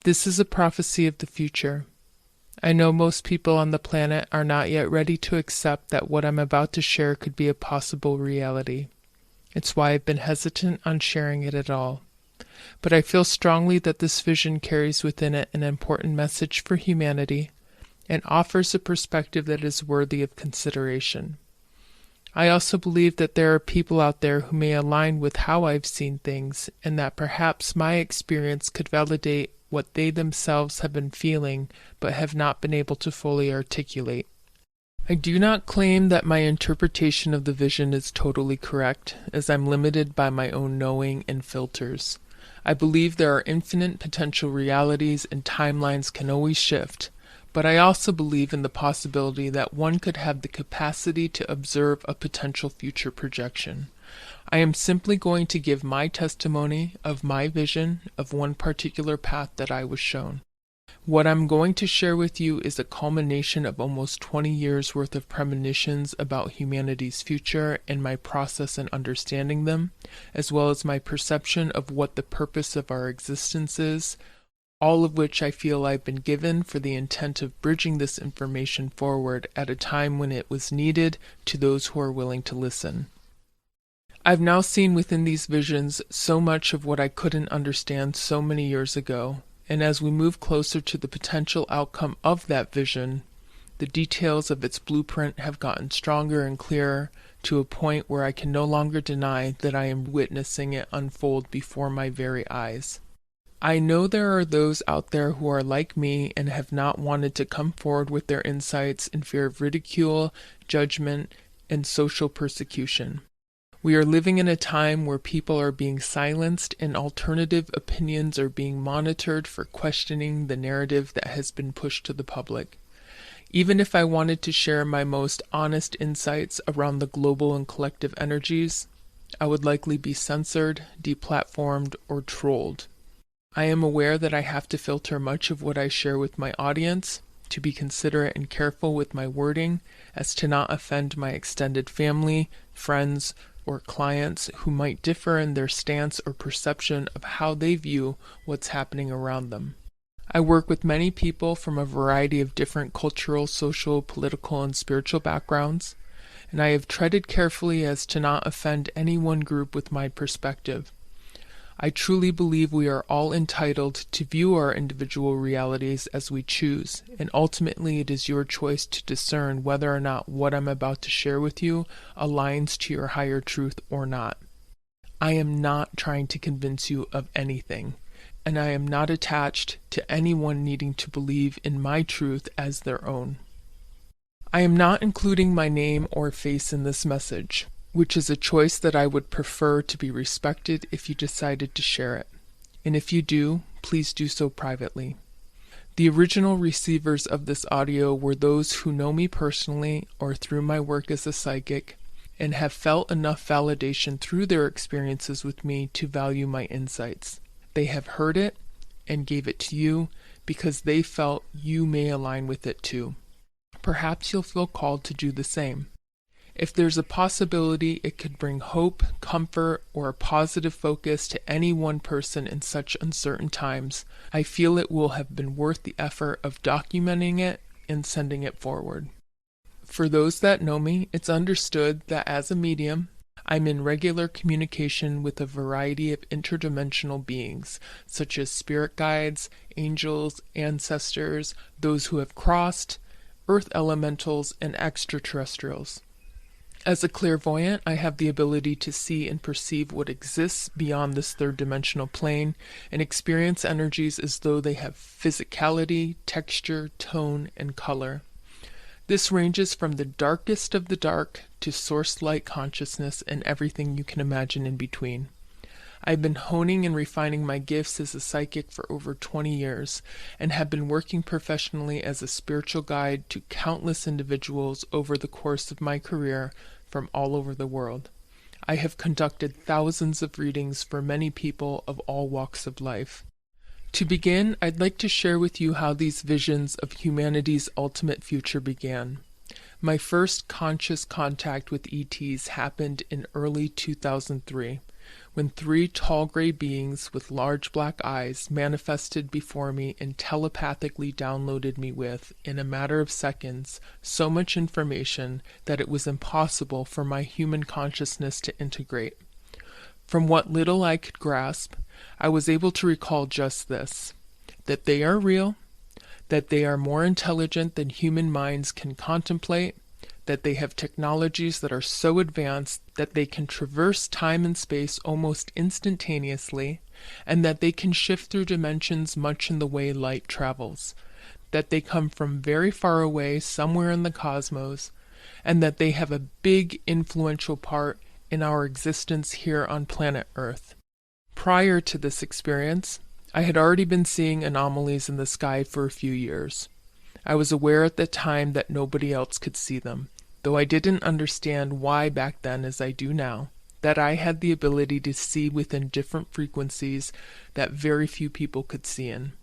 This is a prophecy of the future. I know most people on the planet are not yet ready to accept that what I'm about to share could be a possible reality. It's why I've been hesitant on sharing it at all. But I feel strongly that this vision carries within it an important message for humanity and offers a perspective that is worthy of consideration. I also believe that there are people out there who may align with how I've seen things, and that perhaps my experience could validate what they themselves have been feeling but have not been able to fully articulate. I do not claim that my interpretation of the vision is totally correct, as I'm limited by my own knowing and filters. I believe there are infinite potential realities and timelines can always shift, but I also believe in the possibility that one could have the capacity to observe a potential future projection. I am simply going to give my testimony of my vision of one particular path that I was shown. What I'm going to share with you is a culmination of almost 20 years worth of premonitions about humanity's future and my process in understanding them, as well as my perception of what the purpose of our existence is, all of which I feel I've been given for the intent of bridging this information forward at a time when it was needed to those who are willing to listen. I've now seen within these visions so much of what I couldn't understand so many years ago, and as we move closer to the potential outcome of that vision, the details of its blueprint have gotten stronger and clearer to a point where I can no longer deny that I am witnessing it unfold before my very eyes. I know there are those out there who are like me and have not wanted to come forward with their insights in fear of ridicule, judgment, and social persecution. We are living in a time where people are being silenced and alternative opinions are being monitored for questioning the narrative that has been pushed to the public. Even if I wanted to share my most honest insights around the global and collective energies, I would likely be censored, deplatformed, or trolled. I am aware that I have to filter much of what I share with my audience, to be considerate and careful with my wording as to not offend my extended family, friends, or clients who might differ in their stance or perception of how they view what's happening around them. I work with many people from a variety of different cultural, social, political, and spiritual backgrounds, and I have treaded carefully as to not offend any one group with my perspective. I truly believe we are all entitled to view our individual realities as we choose, and ultimately it is your choice to discern whether or not what I'm about to share with you aligns to your higher truth or not. I am not trying to convince you of anything, and I am not attached to anyone needing to believe in my truth as their own. I am not including my name or face in this message, which is a choice that I would prefer to be respected if you decided to share it. And if you do, please do so privately. The original receivers of this audio were those who know me personally or through my work as a psychic and have felt enough validation through their experiences with me to value my insights. They have heard it and gave it to you because they felt you may align with it too. Perhaps you'll feel called to do the same. If there's a possibility it could bring hope, comfort, or a positive focus to any one person in such uncertain times, I feel it will have been worth the effort of documenting it and sending it forward. For those that know me, it's understood that as a medium, I'm in regular communication with a variety of interdimensional beings, such as spirit guides, angels, ancestors, those who have crossed, earth elementals, and extraterrestrials. As a clairvoyant, I have the ability to see and perceive what exists beyond this third-dimensional plane and experience energies as though they have physicality, texture, tone, and color. This ranges from the darkest of the dark to source-light consciousness and everything you can imagine in between. I've been honing and refining my gifts as a psychic for over 20 years and have been working professionally as a spiritual guide to countless individuals over the course of my career from all over the world. I have conducted thousands of readings for many people of all walks of life. To begin, I'd like to share with you how these visions of humanity's ultimate future began. My first conscious contact with ETs happened in early 2003. when 3 tall gray beings with large black eyes manifested before me and telepathically downloaded me with, in a matter of seconds, so much information that it was impossible for my human consciousness to integrate. From what little I could grasp, I was able to recall just this: that they are real, that they are more intelligent than human minds can contemplate, that they have technologies that are so advanced that they can traverse time and space almost instantaneously, and that they can shift through dimensions much in the way light travels, that they come from very far away somewhere in the cosmos, and that they have a big influential part in our existence here on planet Earth. Prior to this experience, I had already been seeing anomalies in the sky for a few years. I was aware at the time that nobody else could see them, though I didn't understand why back then as I do now, that I had the ability to see within different frequencies that very few people could see in.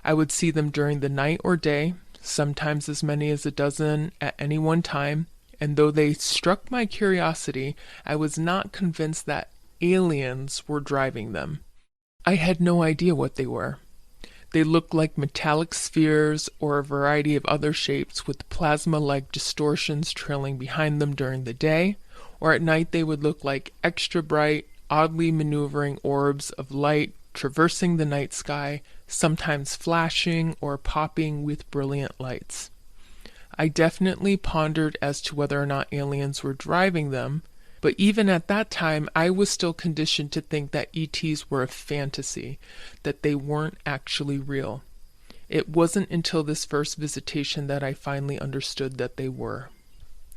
I would see them during the night or day, sometimes as many as a dozen at any one time, and though they struck my curiosity, I was not convinced that aliens were driving them. I had no idea what they were. They looked like metallic spheres or a variety of other shapes with plasma-like distortions trailing behind them during the day, or at night they would look like extra bright, oddly maneuvering orbs of light traversing the night sky, sometimes flashing or popping with brilliant lights. I definitely pondered as to whether or not aliens were driving them, but even at that time I was still conditioned to think that ETs were a fantasy, that they weren't actually real. It wasn't until this first visitation that I finally understood that they were.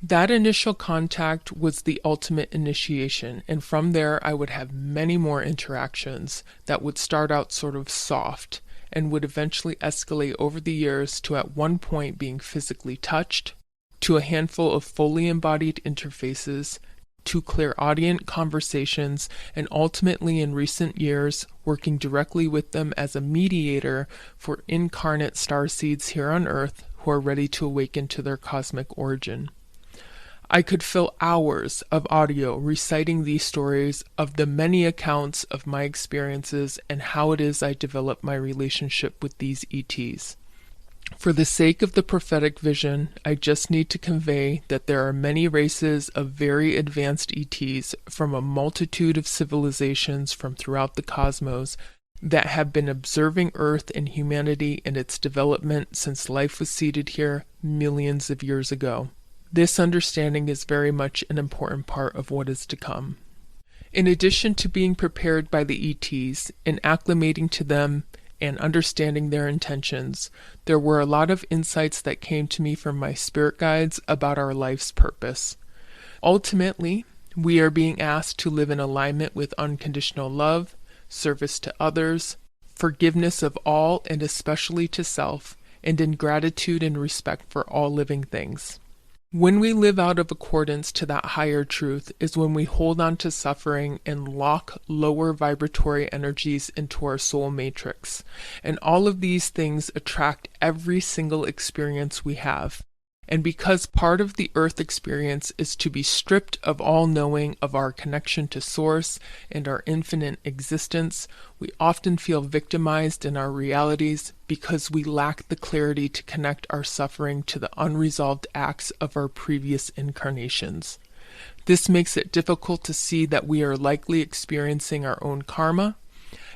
That initial contact was the ultimate initiation, and from there I would have many more interactions that would start out sort of soft and would eventually escalate over the years to at one point being physically touched, to a handful of fully embodied interfaces, to clairaudient conversations, and ultimately in recent years working directly with them as a mediator for incarnate starseeds here on Earth who are ready to awaken to their cosmic origin. I could fill hours of audio reciting these stories of the many accounts of my experiences and how it is I developed my relationship with these ETs. For the sake of the prophetic vision, I just need to convey that there are many races of very advanced ETs from a multitude of civilizations from throughout the cosmos that have been observing Earth and humanity in its development since life was seeded here millions of years ago. This understanding is very much an important part of what is to come. In addition to being prepared by the ETs and acclimating to them and understanding their intentions, there were a lot of insights that came to me from my spirit guides about our life's purpose. Ultimately, we are being asked to live in alignment with unconditional love, service to others, forgiveness of all and especially to self, and in gratitude and respect for all living things. When we live out of accordance to that higher truth is when we hold on to suffering and lock lower vibratory energies into our soul matrix. And all of these things attract every single experience we have. And because part of the earth experience is to be stripped of all knowing of our connection to source and our infinite existence, we often feel victimized in our realities because we lack the clarity to connect our suffering to the unresolved acts of our previous incarnations. This makes it difficult to see that we are likely experiencing our own karma,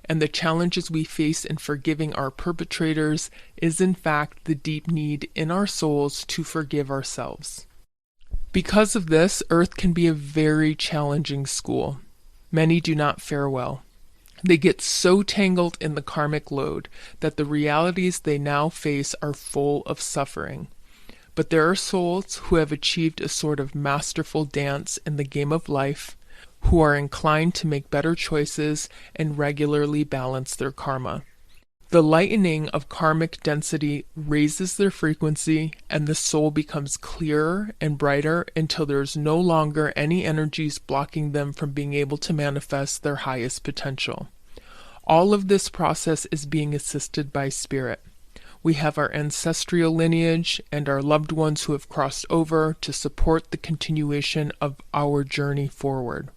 and the challenges we face in forgiving our perpetrators is in fact the deep need in our souls to forgive ourselves. Because of this, Earth can be a very challenging school. Many do not fare well. They get so tangled in the karmic load that the realities they now face are full of suffering. But there are souls who have achieved a sort of masterful dance in the game of life, who are inclined to make better choices and regularly balance their karma. The lightening of karmic density raises their frequency, and the soul becomes clearer and brighter until there's no longer any energies blocking them from being able to manifest their highest potential. All of this process is being assisted by spirit. We have our ancestral lineage and our loved ones who have crossed over to support the continuation of our journey forward.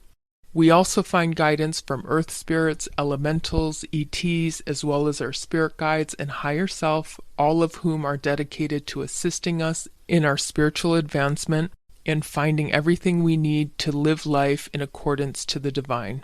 We also find guidance from earth spirits, elementals, ETs, as well as our spirit guides and higher self, all of whom are dedicated to assisting us in our spiritual advancement and finding everything we need to live life in accordance to the divine.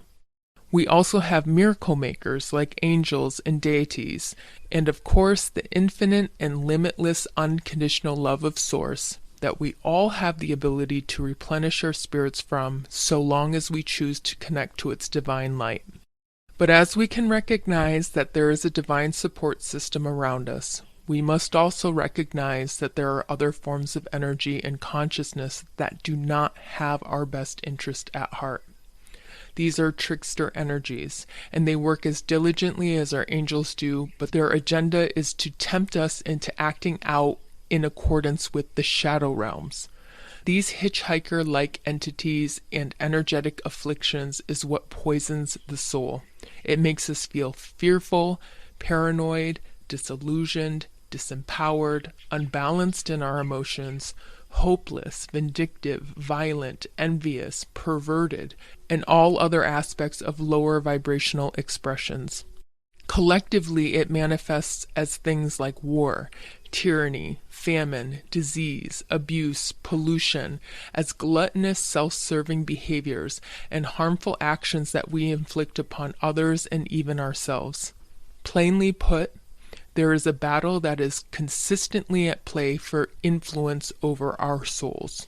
We also have miracle makers like angels and deities, and of course the infinite and limitless unconditional love of Source that we all have the ability to replenish our spirits from so long as we choose to connect to its divine light. But as we can recognize that there is a divine support system around us, we must also recognize that there are other forms of energy and consciousness that do not have our best interest at heart. These are trickster energies, and they work as diligently as our angels do, but their agenda is to tempt us into acting out in accordance with the shadow realms. These hitchhiker-like entities and energetic afflictions is what poisons the soul. It makes us feel fearful, paranoid, disillusioned, disempowered, unbalanced in our emotions, hopeless, vindictive, violent, envious, perverted, and all other aspects of lower vibrational expressions. Collectively, it manifests as things like war, tyranny, famine, disease, abuse, pollution, as gluttonous, self-serving behaviors and harmful actions that we inflict upon others and even ourselves. Plainly put, there is a battle that is consistently at play for influence over our souls.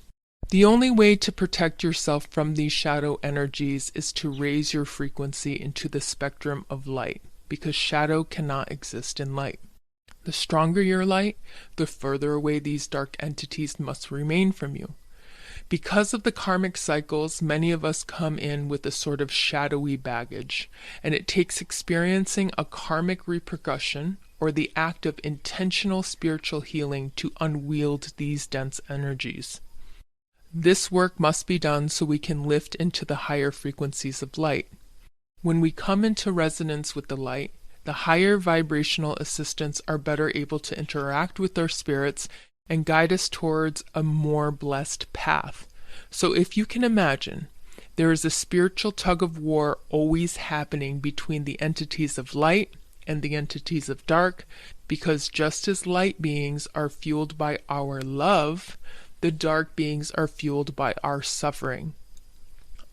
The only way to protect yourself from these shadow energies is to raise your frequency into the spectrum of light, because shadow cannot exist in light. The stronger your light, the further away these dark entities must remain from you. Because of the karmic cycles, many of us come in with a sort of shadowy baggage, and it takes experiencing a karmic repercussion or the act of intentional spiritual healing to unwield these dense energies. This work must be done so we can lift into the higher frequencies of light. When we come into resonance with the light, the higher vibrational assistants are better able to interact with our spirits and guide us towards a more blessed path. So if you can imagine, there is a spiritual tug of war always happening between the entities of light and the entities of dark, because just as light beings are fueled by our love, the dark beings are fueled by our suffering.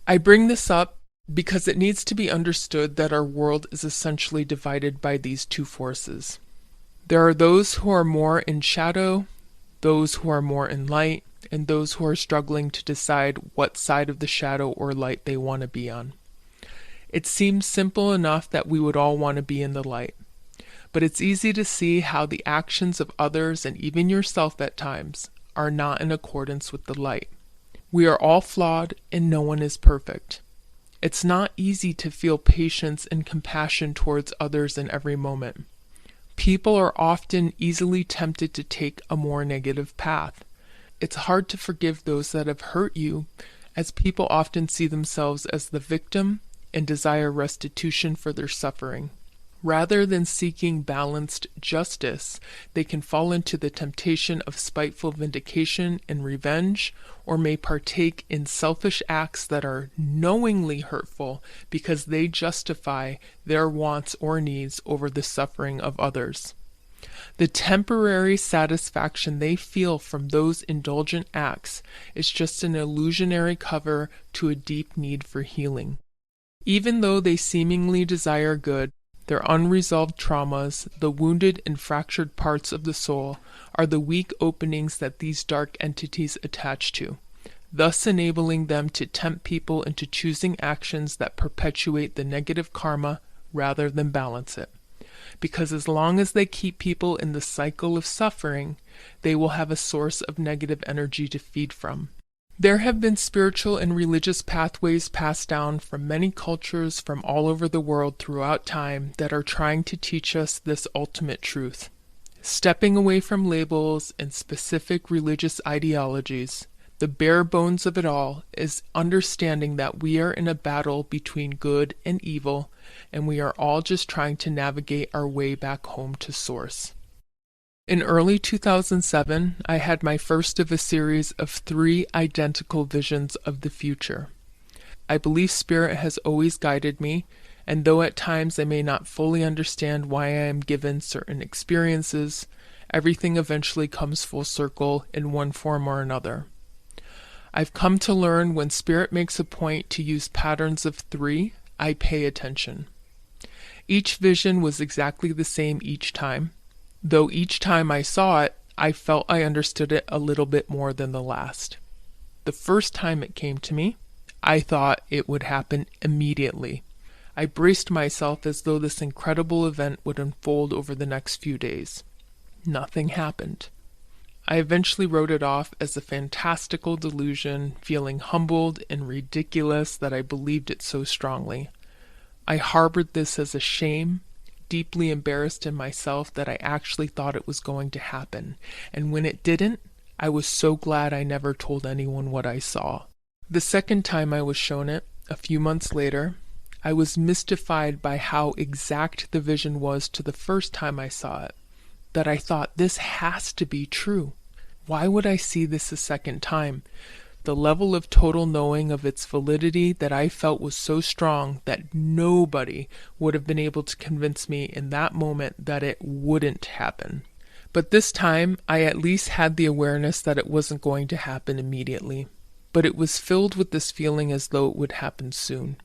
I bring this up because it needs to be understood that our world is essentially divided by these two forces. There are those who are more in shadow, those who are more in light, and those who are struggling to decide what side of the shadow or light they want to be on. It seems simple enough that we would all want to be in the light, but it's easy to see how the actions of others and even yourself at times are not in accordance with the light. We are all flawed and no one is perfect. It's not easy to feel patience and compassion towards others in every moment. People are often easily tempted to take a more negative path. It's hard to forgive those that have hurt you, as people often see themselves as the victim and desire restitution for their suffering. Rather than seeking balanced justice, they can fall into the temptation of spiteful vindication and revenge, or may partake in selfish acts that are knowingly hurtful because they justify their wants or needs over the suffering of others. The temporary satisfaction they feel from those indulgent acts is just an illusionary cover to a deep need for healing. Even though they seemingly desire good, their unresolved traumas, the wounded and fractured parts of the soul, are the weak openings that these dark entities attach to, thus enabling them to tempt people into choosing actions that perpetuate the negative karma rather than balance it. Because as long as they keep people in the cycle of suffering, they will have a source of negative energy to feed from. There have been spiritual and religious pathways passed down from many cultures from all over the world throughout time that are trying to teach us this ultimate truth. Stepping away from labels and specific religious ideologies, the bare bones of it all is understanding that we are in a battle between good and evil, and we are all just trying to navigate our way back home to Source. In early 2007, I had my first of a series of 3 identical visions of the future. I believe Spirit has always guided me, and though at times I may not fully understand why I am given certain experiences, everything eventually comes full circle in one form or another. I've come to learn when Spirit makes a point to use patterns of 3, I pay attention. Each vision was exactly the same each time, though each time I saw it, I felt I understood it a little bit more than the last. The first time it came to me, I thought it would happen immediately. I braced myself as though this incredible event would unfold over the next few days. Nothing happened. I eventually wrote it off as a fantastical delusion, feeling humbled and ridiculous that I believed it so strongly. I harbored this as a shame, deeply embarrassed in myself that I actually thought it was going to happen, and when it didn't, I was so glad I never told anyone what I saw. The second time I was shown it, a few months later, I was mystified by how exact the vision was to the first time I saw it, that I thought this has to be true. Why would I see this a second time? The level of total knowing of its validity that I felt was so strong that nobody would have been able to convince me in that moment that it wouldn't happen. But this time, I at least had the awareness that it wasn't going to happen immediately. But it was filled with this feeling as though it would happen soon.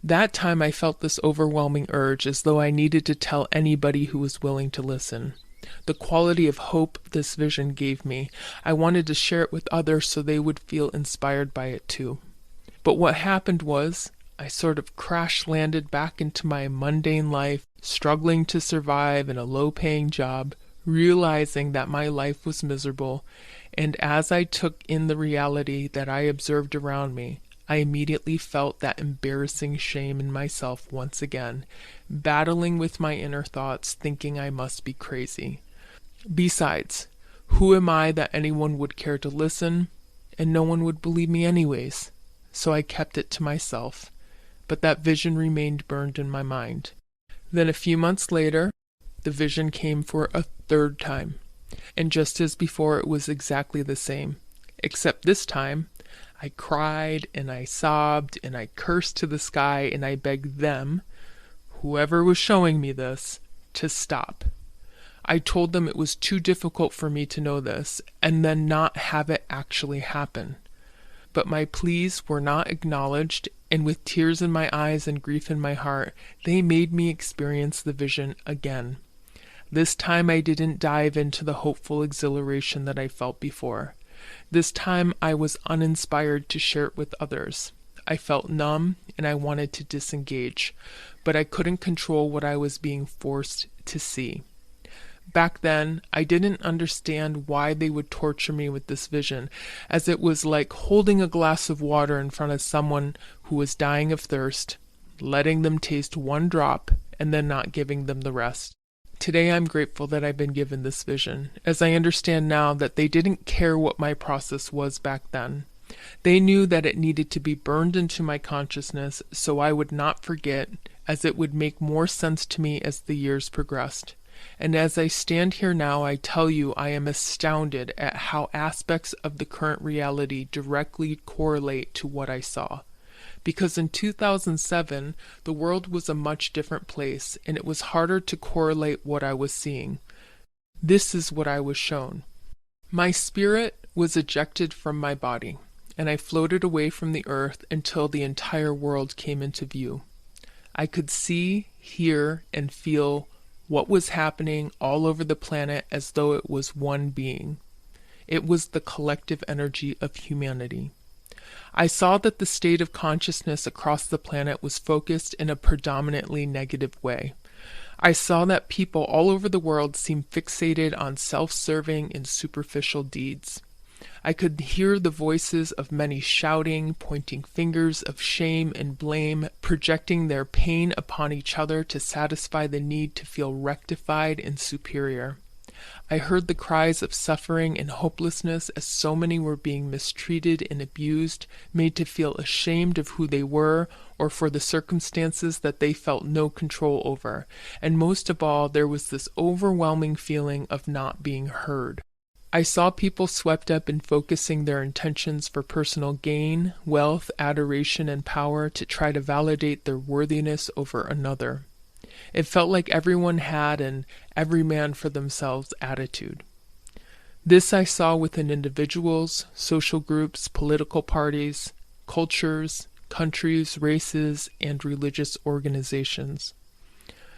That time I felt this overwhelming urge as though I needed to tell anybody who was willing to listen. The quality of hope this vision gave me, I wanted to share it with others so they would feel inspired by it too. But what happened was, I sort of crash-landed back into my mundane life, struggling to survive in a low-paying job, realizing that my life was miserable, and as I took in the reality that I observed around me, I immediately felt that embarrassing shame in myself once again, battling with my inner thoughts, thinking I must be crazy. Besides, who am I that anyone would care to listen? And no one would believe me anyways. So I kept it to myself. But that vision remained burned in my mind. Then a few months later, the vision came for a third time. And just as before, it was exactly the same. Except this time, I cried and I sobbed and I cursed to the sky and I begged them, whoever was showing me this, to stop. I told them it was too difficult for me to know this and then not have it actually happen. But my pleas were not acknowledged, and with tears in my eyes and grief in my heart, they made me experience the vision again. This time I didn't dive into the hopeful exhilaration that I felt before. This time I was uninspired to share it with others. I felt numb and I wanted to disengage, but I couldn't control what I was being forced to see. Back then, I didn't understand why they would torture me with this vision, as it was like holding a glass of water in front of someone who was dying of thirst, letting them taste one drop, and then not giving them the rest. Today I'm grateful that I've been given this vision, as I understand now that they didn't care what my process was back then. They knew that it needed to be burned into my consciousness so I would not forget, as it would make more sense to me as the years progressed. And as I stand here now, I tell you I am astounded at how aspects of the current reality directly correlate to what I saw. Because in 2007, the world was a much different place, and it was harder to correlate what I was seeing. This is what I was shown. My spirit was ejected from my body, and I floated away from the earth until the entire world came into view. I could see, hear, and feel what was happening all over the planet as though it was one being. It was the collective energy of humanity. I saw that the state of consciousness across the planet was focused in a predominantly negative way. I saw that people all over the world seemed fixated on self-serving and superficial deeds. I could hear the voices of many shouting, pointing fingers of shame and blame, projecting their pain upon each other to satisfy the need to feel rectified and superior. I heard the cries of suffering and hopelessness as so many were being mistreated and abused, made to feel ashamed of who they were or for the circumstances that they felt no control over. And most of all, there was this overwhelming feeling of not being heard. I saw people swept up in focusing their intentions for personal gain, wealth, adoration, and power to try to validate their worthiness over another. It felt like everyone had an every man for themselves attitude. This I saw within individuals, social groups, political parties, cultures, countries, races, and religious organizations.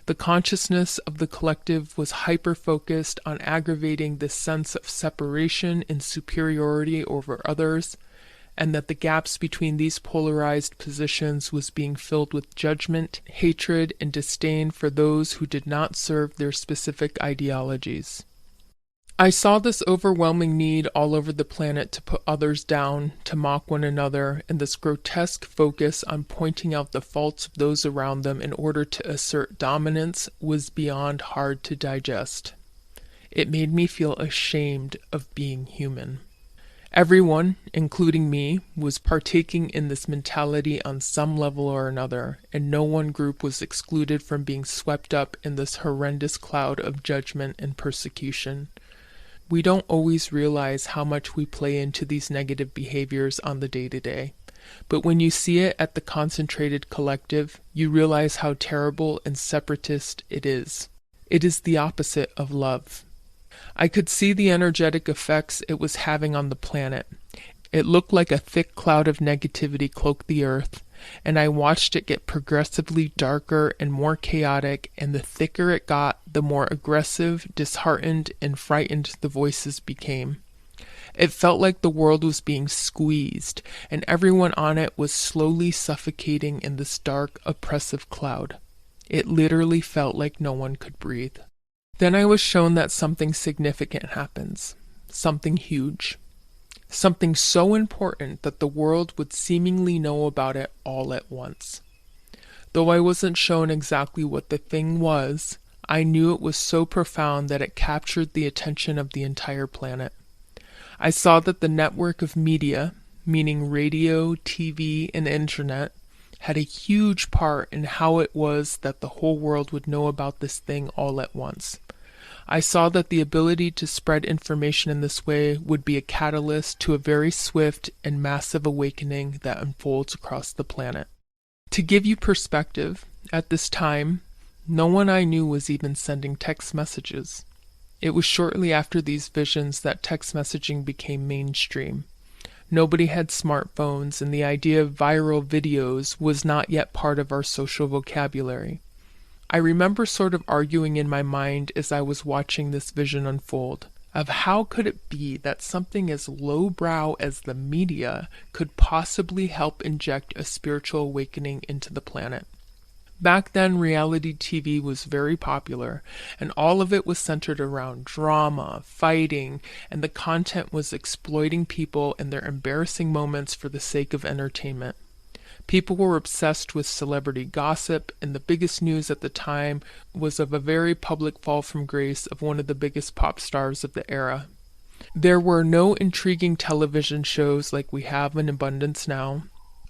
The consciousness of the collective was hyper-focused on aggravating this sense of separation and superiority over others, and that the gaps between these polarized positions was being filled with judgment, hatred, and disdain for those who did not serve their specific ideologies. I saw this overwhelming need all over the planet to put others down, to mock one another, and this grotesque focus on pointing out the faults of those around them in order to assert dominance was beyond hard to digest. It made me feel ashamed of being human. Everyone, including me, was partaking in this mentality on some level or another, and no one group was excluded from being swept up in this horrendous cloud of judgment and persecution. We don't always realize how much we play into these negative behaviors on the day-to-day. But when you see it at the concentrated collective, you realize how terrible and separatist it is. It is the opposite of love. I could see the energetic effects it was having on the planet. It looked like a thick cloud of negativity cloaked the earth, and I watched it get progressively darker and more chaotic, and the thicker it got, the more aggressive, disheartened, and frightened the voices became. It felt like the world was being squeezed, and everyone on it was slowly suffocating in this dark, oppressive cloud. It literally felt like no one could breathe. Then I was shown that something significant happens, something huge. Something so important that the world would seemingly know about it all at once. Though I wasn't shown exactly what the thing was, I knew it was so profound that it captured the attention of the entire planet. I saw that the network of media, meaning radio, TV, and internet, had a huge part in how it was that the whole world would know about this thing all at once. I saw that the ability to spread information in this way would be a catalyst to a very swift and massive awakening that unfolds across the planet. To give you perspective, at this time, no one I knew was even sending text messages. It was shortly after these visions that text messaging became mainstream. Nobody had smartphones, and the idea of viral videos was not yet part of our social vocabulary. I remember sort of arguing in my mind as I was watching this vision unfold, of how could it be that something as lowbrow as the media could possibly help inject a spiritual awakening into the planet. Back then, reality TV was very popular, and all of it was centered around drama, fighting, and the content was exploiting people in their embarrassing moments for the sake of entertainment. People were obsessed with celebrity gossip, and the biggest news at the time was of a very public fall from grace of one of the biggest pop stars of the era. There were no intriguing television shows like we have in abundance now,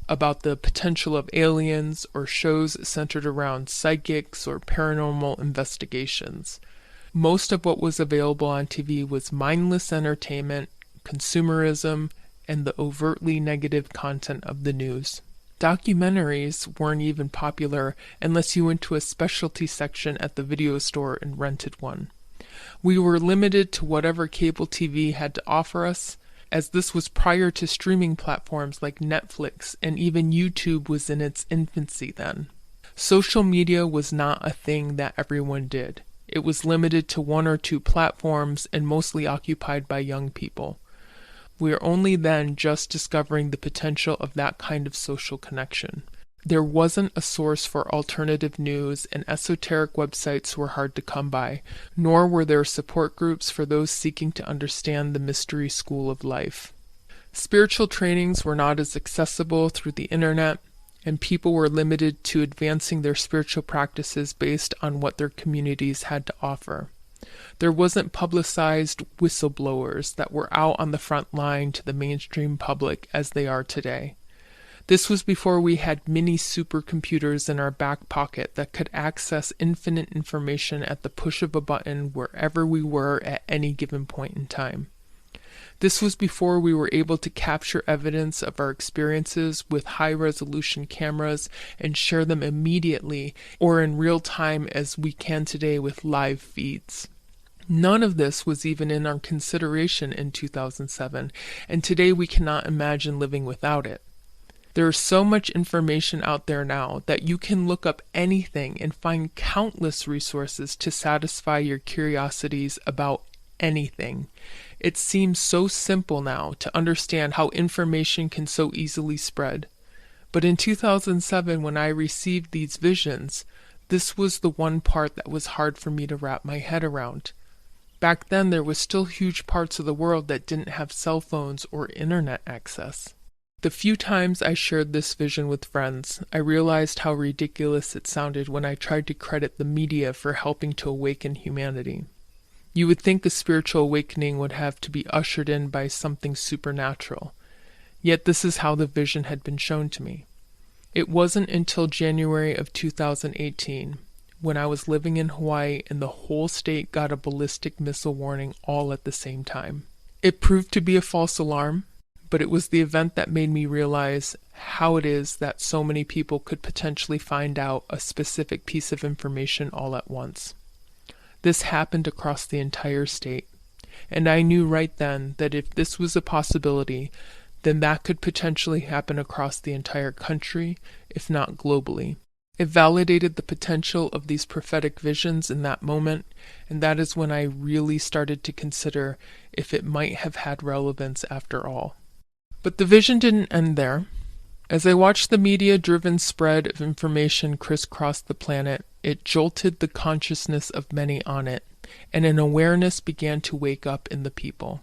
about the potential of aliens, or shows centered around psychics or paranormal investigations. Most of what was available on TV was mindless entertainment, consumerism, and the overtly negative content of the news. Documentaries weren't even popular unless you went to a specialty section at the video store and rented one. We were limited to whatever cable TV had to offer us, as this was prior to streaming platforms like Netflix, and even YouTube was in its infancy then. Social media was not a thing that everyone did. It was limited to one or two platforms and mostly occupied by young people. We are only then just discovering the potential of that kind of social connection. There wasn't a source for alternative news, and esoteric websites were hard to come by, nor were there support groups for those seeking to understand the mystery school of life. Spiritual trainings were not as accessible through the internet, and people were limited to advancing their spiritual practices based on what their communities had to offer. There wasn't publicized whistleblowers that were out on the front line to the mainstream public as they are today. This was before we had mini supercomputers in our back pocket that could access infinite information at the push of a button wherever we were at any given point in time. This was before we were able to capture evidence of our experiences with high-resolution cameras and share them immediately or in real time as we can today with live feeds. None of this was even in our consideration in 2007, and today we cannot imagine living without it. There is so much information out there now that you can look up anything and find countless resources to satisfy your curiosities about anything. It seems so simple now to understand how information can so easily spread. But in 2007, when I received these visions, this was the one part that was hard for me to wrap my head around. Back then, there was still huge parts of the world that didn't have cell phones or internet access. The few times I shared this vision with friends, I realized how ridiculous it sounded when I tried to credit the media for helping to awaken humanity. You would think a spiritual awakening would have to be ushered in by something supernatural. Yet this is how the vision had been shown to me. It wasn't until January of 2018, when I was living in Hawaii and the whole state got a ballistic missile warning all at the same time. It proved to be a false alarm, but it was the event that made me realize how it is that so many people could potentially find out a specific piece of information all at once. This happened across the entire state, and I knew right then that if this was a possibility, then that could potentially happen across the entire country, if not globally. It validated the potential of these prophetic visions in that moment, and that is when I really started to consider if it might have had relevance after all. But the vision didn't end there. As I watched the media-driven spread of information crisscross the planet, it jolted the consciousness of many on it, and an awareness began to wake up in the people.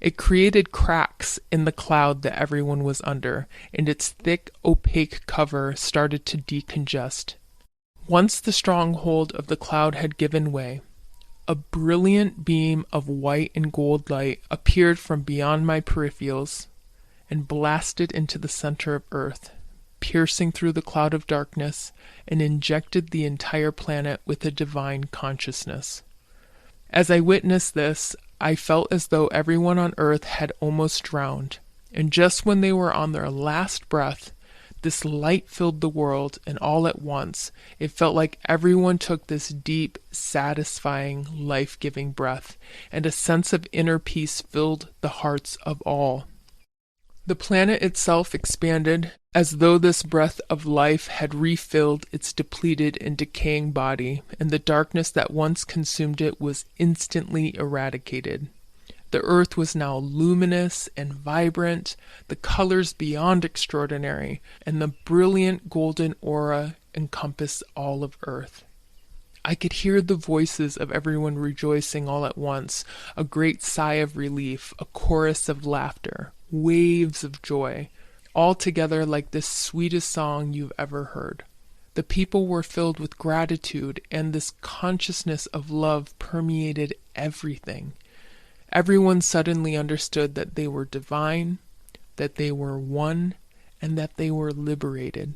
It created cracks in the cloud that everyone was under, and its thick, opaque cover started to decongest. Once the stronghold of the cloud had given way, a brilliant beam of white and gold light appeared from beyond my peripherals and blasted into the center of Earth, piercing through the cloud of darkness, and injected the entire planet with a divine consciousness. As I witnessed this, I felt as though everyone on Earth had almost drowned, and just when they were on their last breath, this light filled the world, and all at once, it felt like everyone took this deep, satisfying, life-giving breath, and a sense of inner peace filled the hearts of all. The planet itself expanded, as though this breath of life had refilled its depleted and decaying body, and the darkness that once consumed it was instantly eradicated. The earth was now luminous and vibrant, the colors beyond extraordinary, and the brilliant golden aura encompassed all of Earth. I could hear the voices of everyone rejoicing all at once, a great sigh of relief, a chorus of laughter, waves of joy, all together like the sweetest song you've ever heard. The people were filled with gratitude, and this consciousness of love permeated everything. Everyone suddenly understood that they were divine, that they were one, and that they were liberated.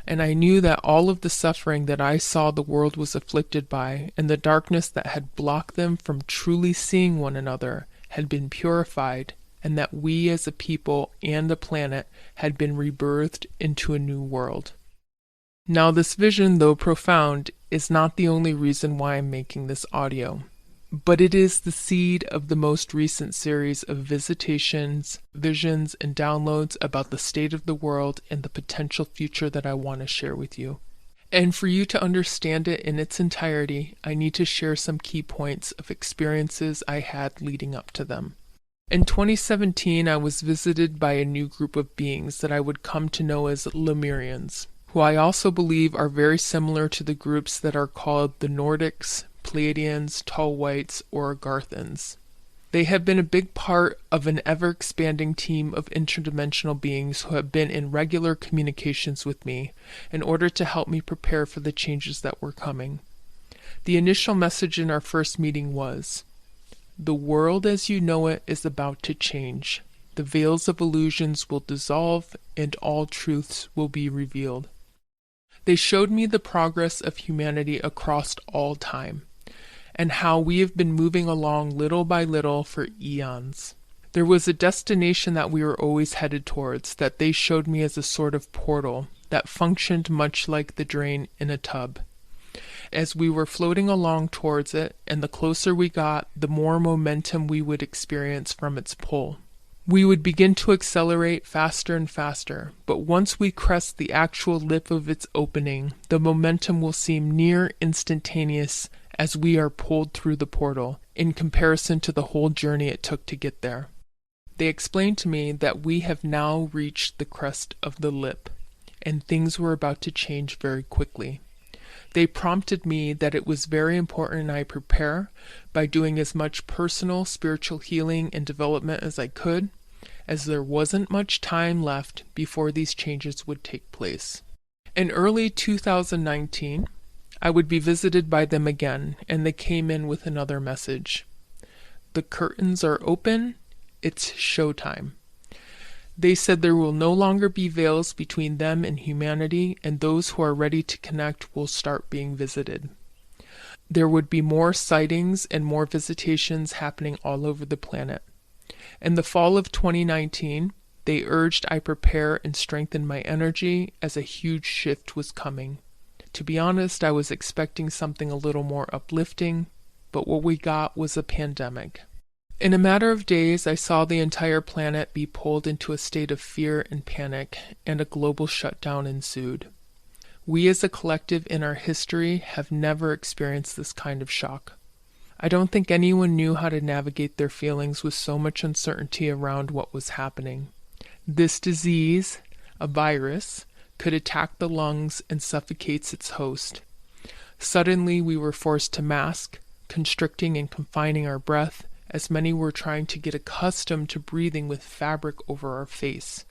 And I knew that all of the suffering that I saw the world was afflicted by, and the darkness that had blocked them from truly seeing one another, had been purified, and that we as a people and the planet had been rebirthed into a new world. Now this vision, though profound, is not the only reason why I'm making this audio, but it is the seed of the most recent series of visitations, visions, and downloads about the state of the world and the potential future that I want to share with you. And for you to understand it in its entirety, I need to share some key points of experiences I had leading up to them. In 2017, I was visited by a new group of beings that I would come to know as Lemurians, who I also believe are very similar to the groups that are called the Nordics, Pleiadians, Tall Whites, or Garthans. They have been a big part of an ever-expanding team of interdimensional beings who have been in regular communications with me in order to help me prepare for the changes that were coming. The initial message in our first meeting was, "The world as you know it is about to change. The veils of illusions will dissolve and all truths will be revealed." They showed me the progress of humanity across all time, and how we have been moving along little by little for eons. There was a destination that we were always headed towards that they showed me as a sort of portal that functioned much like the drain in a tub. As we were floating along towards it, and the closer we got, the more momentum we would experience from its pull. We would begin to accelerate faster and faster, but once we crest the actual lip of its opening, the momentum will seem near instantaneous as we are pulled through the portal, in comparison to the whole journey it took to get there. They explained to me that we have now reached the crest of the lip, and things were about to change very quickly. They prompted me that it was very important I prepare by doing as much personal spiritual healing and development as I could, as there wasn't much time left before these changes would take place. In early 2019, I would be visited by them again, and they came in with another message. The curtains are open, it's showtime. They said there will no longer be veils between them and humanity, and those who are ready to connect will start being visited. There would be more sightings and more visitations happening all over the planet. In the fall of 2019, they urged I prepare and strengthen my energy as a huge shift was coming. To be honest, I was expecting something a little more uplifting, but what we got was a pandemic. In a matter of days, I saw the entire planet be pulled into a state of fear and panic, and a global shutdown ensued. We as a collective in our history have never experienced this kind of shock. I don't think anyone knew how to navigate their feelings with so much uncertainty around what was happening. This disease, a virus, could attack the lungs and suffocates its host. Suddenly we were forced to mask, constricting and confining our breath, as many were trying to get accustomed to breathing with fabric over our face.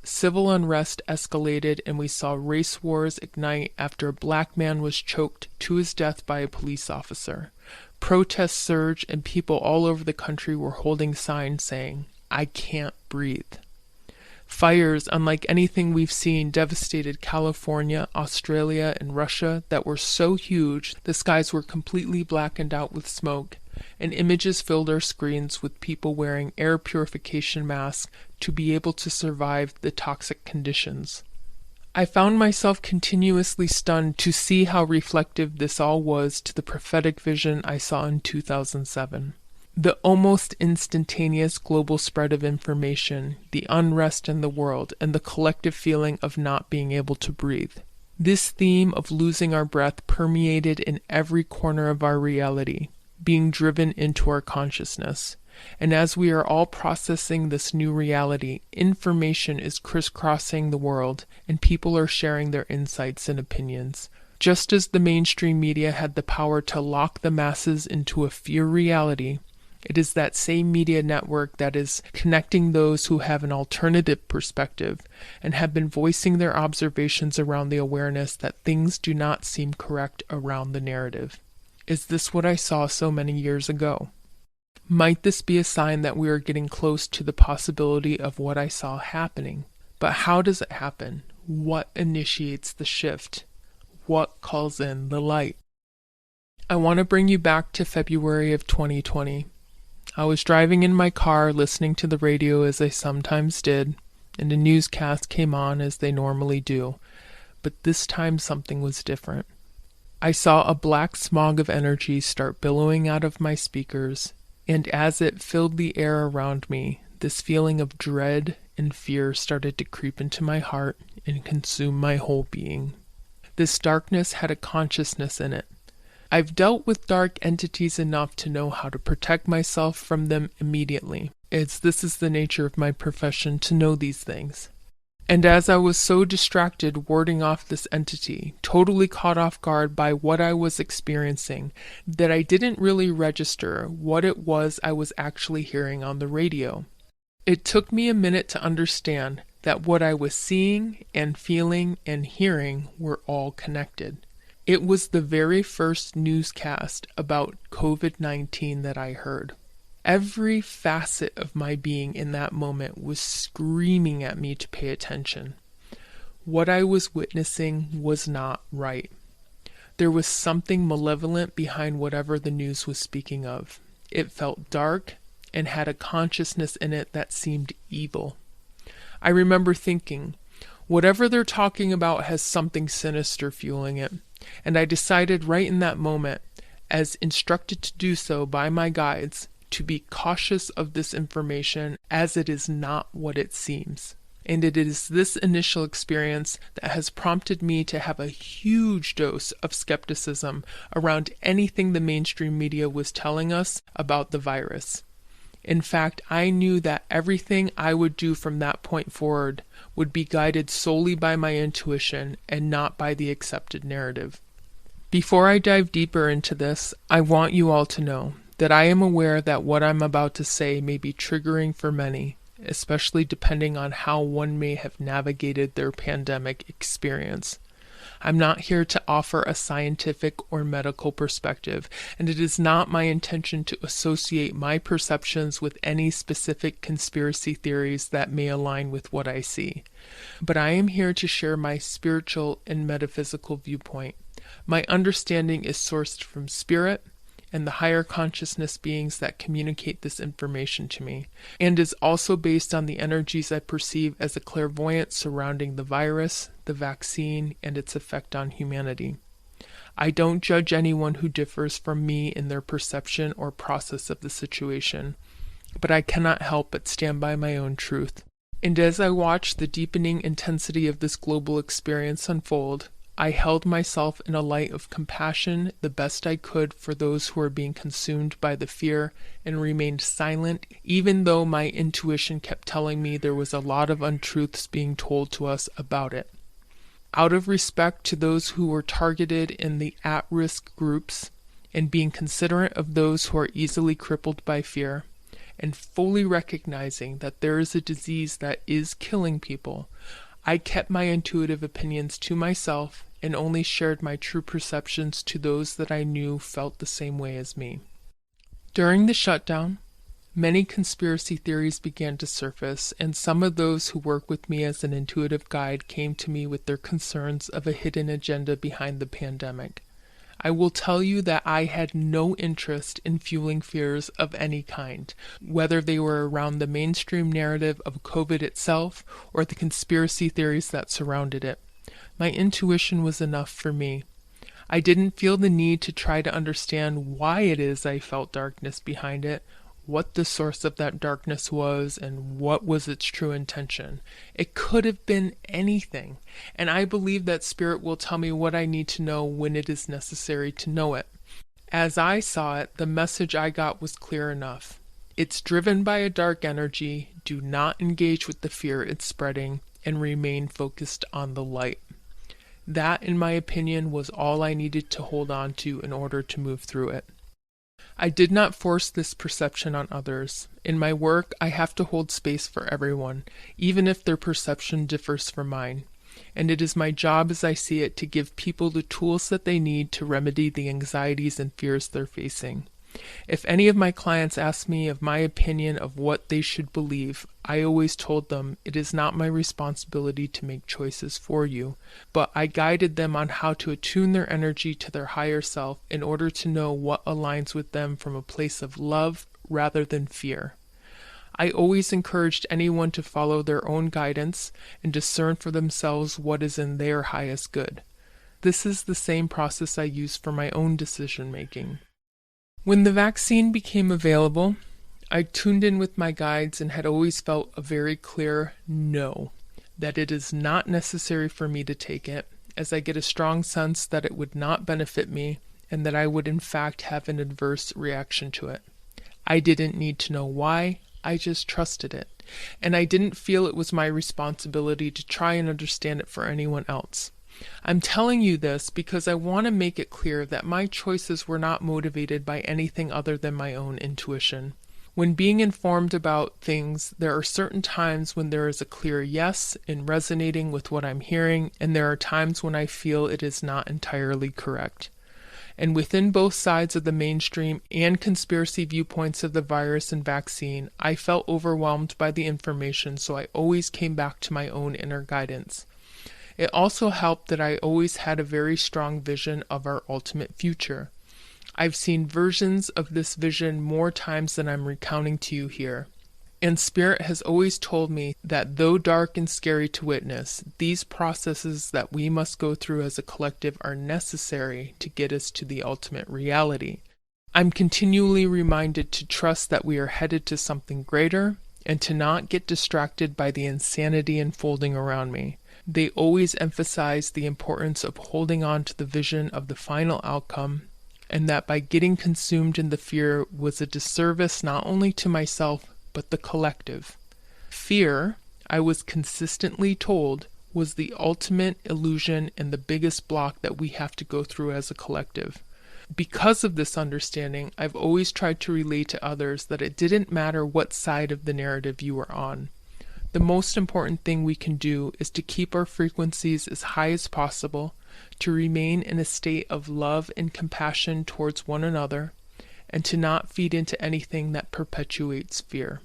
Civil unrest escalated, and we saw race wars ignite after a black man was choked to his death by a police officer. Protests surged, and people all over the country were holding signs saying, "I can't breathe." Fires, unlike anything we've seen, devastated California, Australia, and Russia that were so huge the skies were completely blackened out with smoke, and images filled our screens with people wearing air purification masks to be able to survive the toxic conditions. I found myself continuously stunned to see how reflective this all was to the prophetic vision I saw in 2007. The almost instantaneous global spread of information, the unrest in the world, and the collective feeling of not being able to breathe. This theme of losing our breath permeated in every corner of our reality, being driven into our consciousness. And as we are all processing this new reality, information is crisscrossing the world, and people are sharing their insights and opinions. Just as the mainstream media had the power to lock the masses into a fear reality, it is that same media network that is connecting those who have an alternative perspective and have been voicing their observations around the awareness that things do not seem correct around the narrative. Is this what I saw so many years ago? Might this be a sign that we are getting close to the possibility of what I saw happening? But how does it happen? What initiates the shift? What calls in the light? I want to bring you back to February of 2020. I was driving in my car listening to the radio as I sometimes did, and a newscast came on as they normally do, but this time something was different. I saw a black smog of energy start billowing out of my speakers, and as it filled the air around me, this feeling of dread and fear started to creep into my heart and consume my whole being. This darkness had a consciousness in it. I've dealt with dark entities enough to know how to protect myself from them immediately, as this is the nature of my profession to know these things. And as I was so distracted warding off this entity, totally caught off guard by what I was experiencing, that I didn't really register what it was I was actually hearing on the radio. It took me a minute to understand that what I was seeing and feeling and hearing were all connected. It was the very first newscast about COVID-19 that I heard. Every facet of my being in that moment was screaming at me to pay attention. What I was witnessing was not right. There was something malevolent behind whatever the news was speaking of. It felt dark and had a consciousness in it that seemed evil. I remember thinking, whatever they're talking about has something sinister fueling it, and I decided right in that moment, as instructed to do so by my guides, to be cautious of this information as it is not what it seems. And it is this initial experience that has prompted me to have a huge dose of skepticism around anything the mainstream media was telling us about the virus. In fact, I knew that everything I would do from that point forward would be guided solely by my intuition and not by the accepted narrative. Before I dive deeper into this, I want you all to know that I am aware that what I'm about to say may be triggering for many, especially depending on how one may have navigated their pandemic experience. I'm not here to offer a scientific or medical perspective, and it is not my intention to associate my perceptions with any specific conspiracy theories that may align with what I see. But I am here to share my spiritual and metaphysical viewpoint. My understanding is sourced from spirit and the higher consciousness beings that communicate this information to me, and is also based on the energies I perceive as a clairvoyant surrounding the virus, the vaccine, and its effect on humanity. I don't judge anyone who differs from me in their perception or process of the situation, but I cannot help but stand by my own truth. And as I watch the deepening intensity of this global experience unfold, I held myself in a light of compassion the best I could for those who are being consumed by the fear, and remained silent even though my intuition kept telling me there was a lot of untruths being told to us about it. Out of respect to those who were targeted in the at-risk groups, and being considerate of those who are easily crippled by fear, and fully recognizing that there is a disease that is killing people, I kept my intuitive opinions to myself and only shared my true perceptions to those that I knew felt the same way as me. During the shutdown, many conspiracy theories began to surface, and some of those who work with me as an intuitive guide came to me with their concerns of a hidden agenda behind the pandemic. I will tell you that I had no interest in fueling fears of any kind, whether they were around the mainstream narrative of COVID itself or the conspiracy theories that surrounded it. My intuition was enough for me. I didn't feel the need to try to understand why it is I felt darkness behind it, what the source of that darkness was, and what was its true intention. It could have been anything, and I believe that Spirit will tell me what I need to know when it is necessary to know it. As I saw it, the message I got was clear enough. It's driven by a dark energy. Do not engage with the fear it's spreading, and remain focused on the light. That, in my opinion, was all I needed to hold on to in order to move through it. I did not force this perception on others. In my work, I have to hold space for everyone, even if their perception differs from mine. And it is my job, as I see it, to give people the tools that they need to remedy the anxieties and fears they're facing. If any of my clients ask me of my opinion of what they should believe, I always told them it is not my responsibility to make choices for you, but I guided them on how to attune their energy to their higher self in order to know what aligns with them from a place of love rather than fear. I always encouraged anyone to follow their own guidance and discern for themselves what is in their highest good. This is the same process I use for my own decision-making. When the vaccine became available, I tuned in with my guides and had always felt a very clear no, that it is not necessary for me to take it, as I get a strong sense that it would not benefit me and that I would in fact have an adverse reaction to it. I didn't need to know why, I just trusted it, and I didn't feel it was my responsibility to try and understand it for anyone else. I'm telling you this because I want to make it clear that my choices were not motivated by anything other than my own intuition. When being informed about things, there are certain times when there is a clear yes in resonating with what I'm hearing, and there are times when I feel it is not entirely correct. And within both sides of the mainstream and conspiracy viewpoints of the virus and vaccine, I felt overwhelmed by the information, so I always came back to my own inner guidance. It also helped that I always had a very strong vision of our ultimate future. I've seen versions of this vision more times than I'm recounting to you here. And Spirit has always told me that though dark and scary to witness, these processes that we must go through as a collective are necessary to get us to the ultimate reality. I'm continually reminded to trust that we are headed to something greater and to not get distracted by the insanity unfolding around me. They always emphasize the importance of holding on to the vision of the final outcome, and that by getting consumed in the fear was a disservice not only to myself, but the collective. Fear, I was consistently told, was the ultimate illusion and the biggest block that we have to go through as a collective. Because of this understanding, I've always tried to relate to others that it didn't matter what side of the narrative you were on. The most important thing we can do is to keep our frequencies as high as possible, to remain in a state of love and compassion towards one another, and to not feed into anything that perpetuates fear.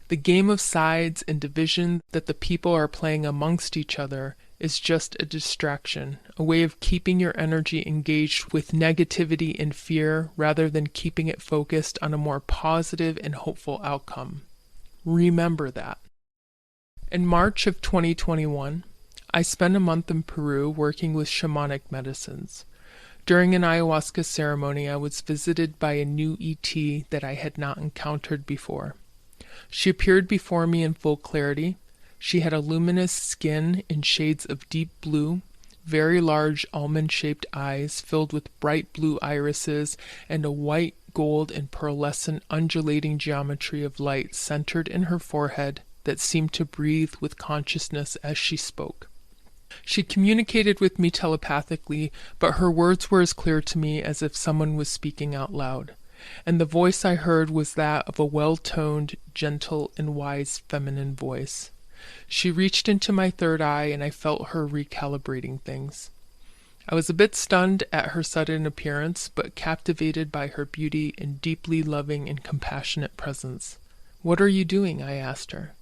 The game of sides and division that the people are playing amongst each other is just a distraction, a way of keeping your energy engaged with negativity and fear rather than keeping it focused on a more positive and hopeful outcome. Remember that. In March of 2021, I spent a month in Peru working with shamanic medicines. During an ayahuasca ceremony, I was visited by a new ET that I had not encountered before. She appeared before me in full clarity. She had a luminous skin in shades of deep blue, very large almond-shaped eyes filled with bright blue irises, and a white, gold, and pearlescent undulating geometry of light centered in her forehead that seemed to breathe with consciousness as she spoke. She communicated with me telepathically, but her words were as clear to me as if someone was speaking out loud, and the voice I heard was that of a well-toned, gentle, and wise feminine voice. She reached into my third eye, and I felt her recalibrating things. I was a bit stunned at her sudden appearance, but captivated by her beauty and deeply loving and compassionate presence. "What are you doing?" I asked her.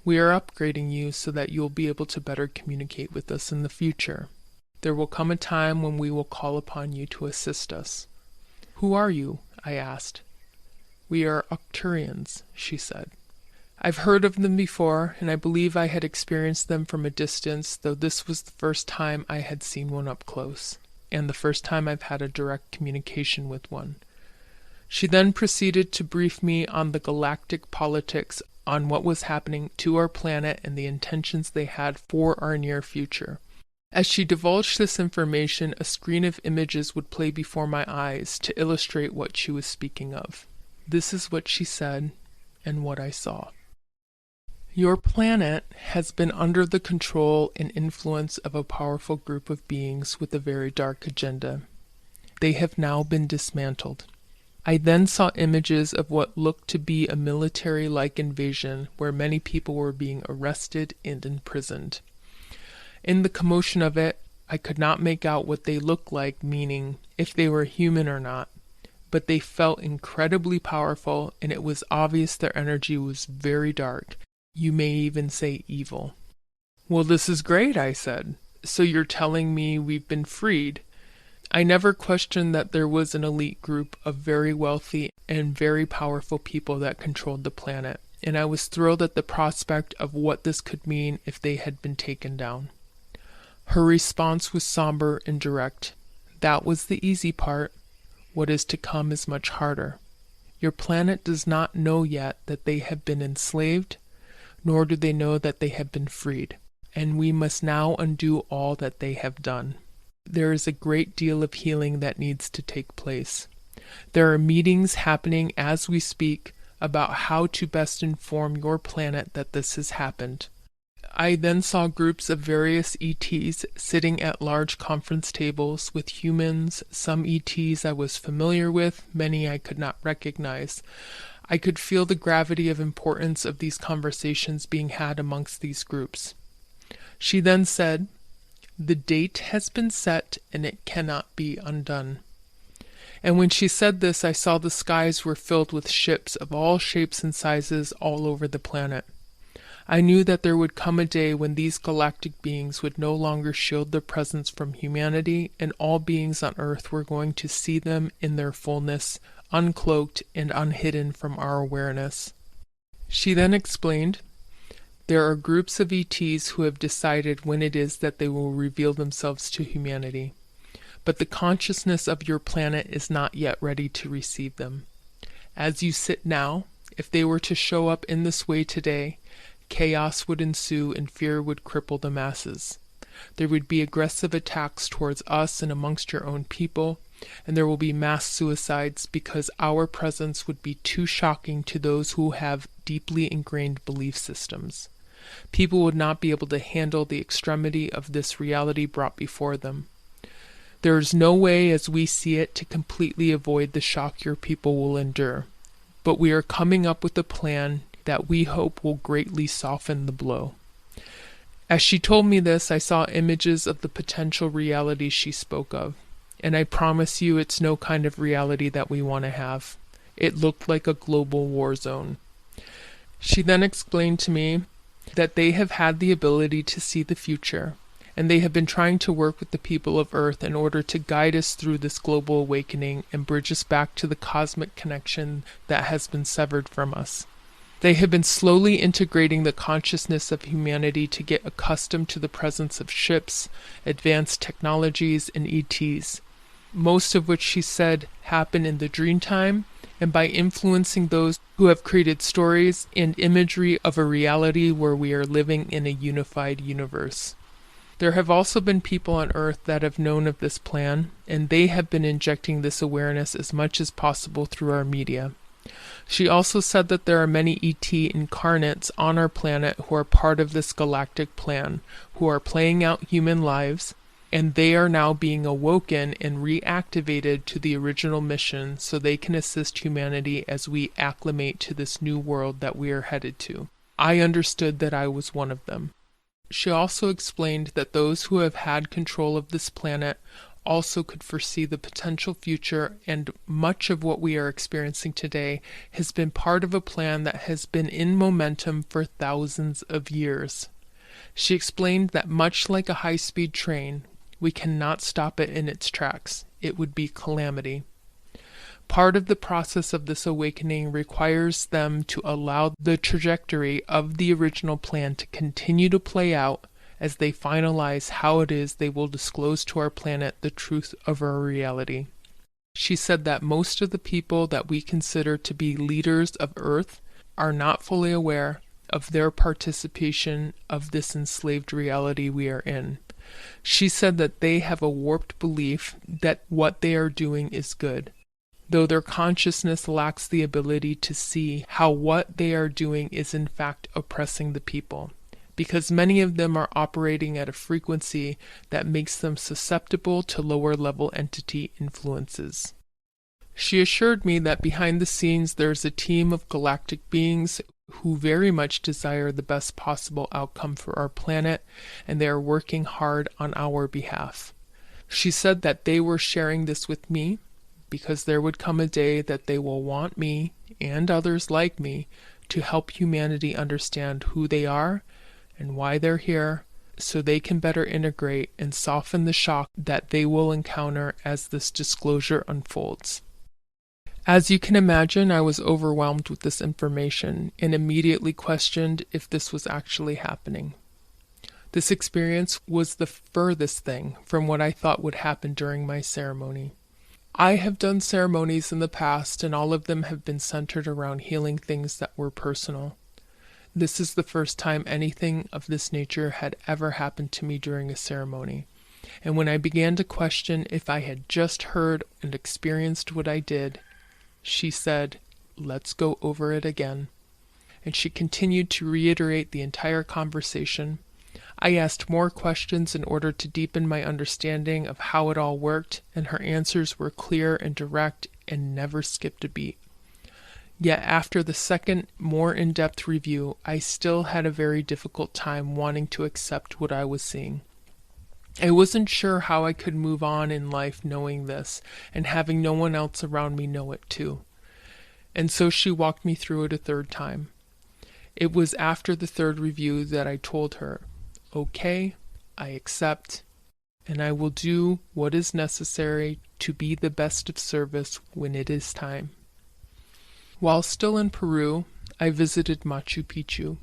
"We are upgrading you so that you will be able to better communicate with us in the future. There will come a time when we will call upon you to assist us." "Who are you?" I asked. "We are Arcturians," she said. "I've heard of them before, and I believe I had experienced them from a distance, though this was the first time I had seen one up close, and the first time I've had a direct communication with one." She then proceeded to brief me on the galactic politics, on what was happening to our planet and the intentions they had for our near future. As she divulged this information, a screen of images would play before my eyes to illustrate what she was speaking of. This is what she said and what I saw. "Your planet has been under the control and influence of a powerful group of beings with a very dark agenda. They have now been dismantled. I then saw images of what looked to be a military-like invasion where many people were being arrested and imprisoned. In the commotion of it, I could not make out what they looked like, meaning if they were human or not, but they felt incredibly powerful, and it was obvious their energy was very dark. You may even say evil." "Well, this is great," I said. "So you're telling me we've been freed?" I never questioned that there was an elite group of very wealthy and very powerful people that controlled the planet, and I was thrilled at the prospect of what this could mean if they had been taken down. Her response was somber and direct. "That was the easy part. What is to come is much harder. Your planet does not know yet that they have been enslaved, nor do they know that they have been freed, and we must now undo all that they have done. There is a great deal of healing that needs to take place. There are meetings happening as we speak about how to best inform your planet that this has happened." I then saw groups of various ETs sitting at large conference tables with humans, some ETs I was familiar with, many I could not recognize. I could feel the gravity of importance of these conversations being had amongst these groups. She then said, "The date has been set and it cannot be undone." And when she said this, I saw the skies were filled with ships of all shapes and sizes all over the planet. I knew that there would come a day when these galactic beings would no longer shield their presence from humanity, and all beings on Earth were going to see them in their fullness, uncloaked and unhidden from our awareness. She then explained, there are groups of ETs who have decided when it is that they will reveal themselves to humanity, but the consciousness of your planet is not yet ready to receive them. As you sit now, if they were to show up in this way today, chaos would ensue and fear would cripple the masses. There would be aggressive attacks towards us and amongst your own people, and there will be mass suicides because our presence would be too shocking to those who have deeply ingrained belief systems. People would not be able to handle the extremity of this reality brought before them. There is no way, as we see it, to completely avoid the shock your people will endure, but we are coming up with a plan that we hope will greatly soften the blow. As she told me this, I saw images of the potential reality she spoke of, and I promise you it's no kind of reality that we want to have. It looked like a global war zone. She then explained to me that they have had the ability to see the future, and they have been trying to work with the people of Earth in order to guide us through this global awakening and bridge us back to the cosmic connection that has been severed from us. They have been slowly integrating the consciousness of humanity to get accustomed to the presence of ships, advanced technologies, and ETs, most of which she said happen in the Dreamtime, and by influencing those who have created stories and imagery of a reality where we are living in a unified universe. There have also been people on Earth that have known of this plan, and they have been injecting this awareness as much as possible through our media. She also said that there are many ET incarnates on our planet who are part of this galactic plan, who are playing out human lives, and they are now being awoken and reactivated to the original mission so they can assist humanity as we acclimate to this new world that we are headed to. I understood that I was one of them. She also explained that those who have had control of this planet also could foresee the potential future, and much of what we are experiencing today has been part of a plan that has been in momentum for thousands of years. She explained that much like a high-speed train, we cannot stop it in its tracks. It would be calamity. Part of the process of this awakening requires them to allow the trajectory of the original plan to continue to play out as they finalize how it is they will disclose to our planet the truth of our reality. She said that most of the people that we consider to be leaders of Earth are not fully aware of their participation of this enslaved reality we are in. She said that they have a warped belief that what they are doing is good, though their consciousness lacks the ability to see how what they are doing is in fact oppressing the people, because many of them are operating at a frequency that makes them susceptible to lower-level entity influences. She assured me that behind the scenes there's a team of galactic beings who very much desire the best possible outcome for our planet, and they are working hard on our behalf. She said that they were sharing this with me because there would come a day that they will want me, and others like me, to help humanity understand who they are and why they're here, so they can better integrate and soften the shock that they will encounter as this disclosure unfolds. As you can imagine, I was overwhelmed with this information and immediately questioned if this was actually happening. This experience was the furthest thing from what I thought would happen during my ceremony. I have done ceremonies in the past, and all of them have been centered around healing things that were personal. This is the first time anything of this nature had ever happened to me during a ceremony, and when I began to question if I had just heard and experienced what I did, she said, "Let's go over it again." And she continued to reiterate the entire conversation. I asked more questions in order to deepen my understanding of how it all worked, and her answers were clear and direct and never skipped a beat. Yet after the second, more in-depth review, I still had a very difficult time wanting to accept what I was seeing. I wasn't sure how I could move on in life knowing this, and having no one else around me know it too. And so she walked me through it a third time. It was after the third review that I told her, okay, I accept, and I will do what is necessary to be the best of service when it is time. While still in Peru, I visited Machu Picchu,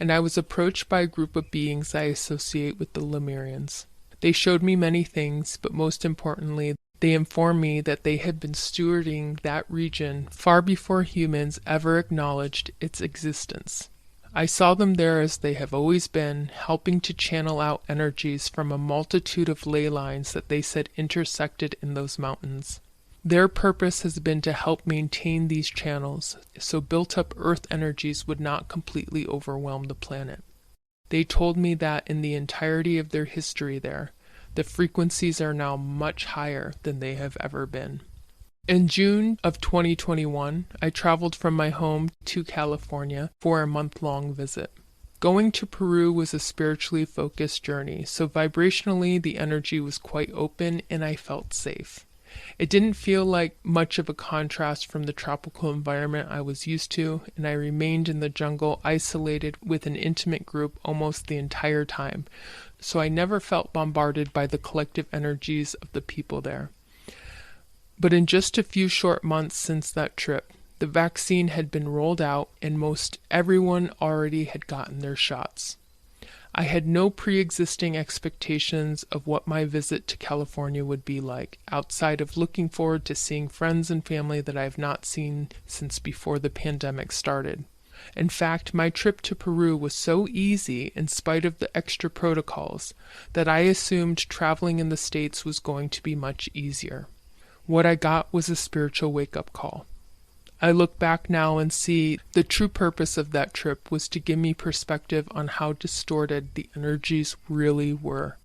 and I was approached by a group of beings I associate with the Lemurians. They showed me many things, but most importantly, they informed me that they had been stewarding that region far before humans ever acknowledged its existence. I saw them there as they have always been, helping to channel out energies from a multitude of ley lines that they said intersected in those mountains. Their purpose has been to help maintain these channels, so built-up earth energies would not completely overwhelm the planet. They told me that in the entirety of their history there, the frequencies are now much higher than they have ever been. In June of 2021, I traveled from my home to California for a month-long visit. Going to Peru was a spiritually focused journey, so vibrationally the energy was quite open and I felt safe. It didn't feel like much of a contrast from the tropical environment I was used to, and I remained in the jungle isolated with an intimate group almost the entire time, so I never felt bombarded by the collective energies of the people there. But in just a few short months since that trip, the vaccine had been rolled out and most everyone already had gotten their shots. I had no pre-existing expectations of what my visit to California would be like, outside of looking forward to seeing friends and family that I have not seen since before the pandemic started. In fact, my trip to Peru was so easy in spite of the extra protocols that I assumed traveling in the States was going to be much easier. What I got was a spiritual wake-up call. I look back now and see the true purpose of that trip was to give me perspective on how distorted the energies really were.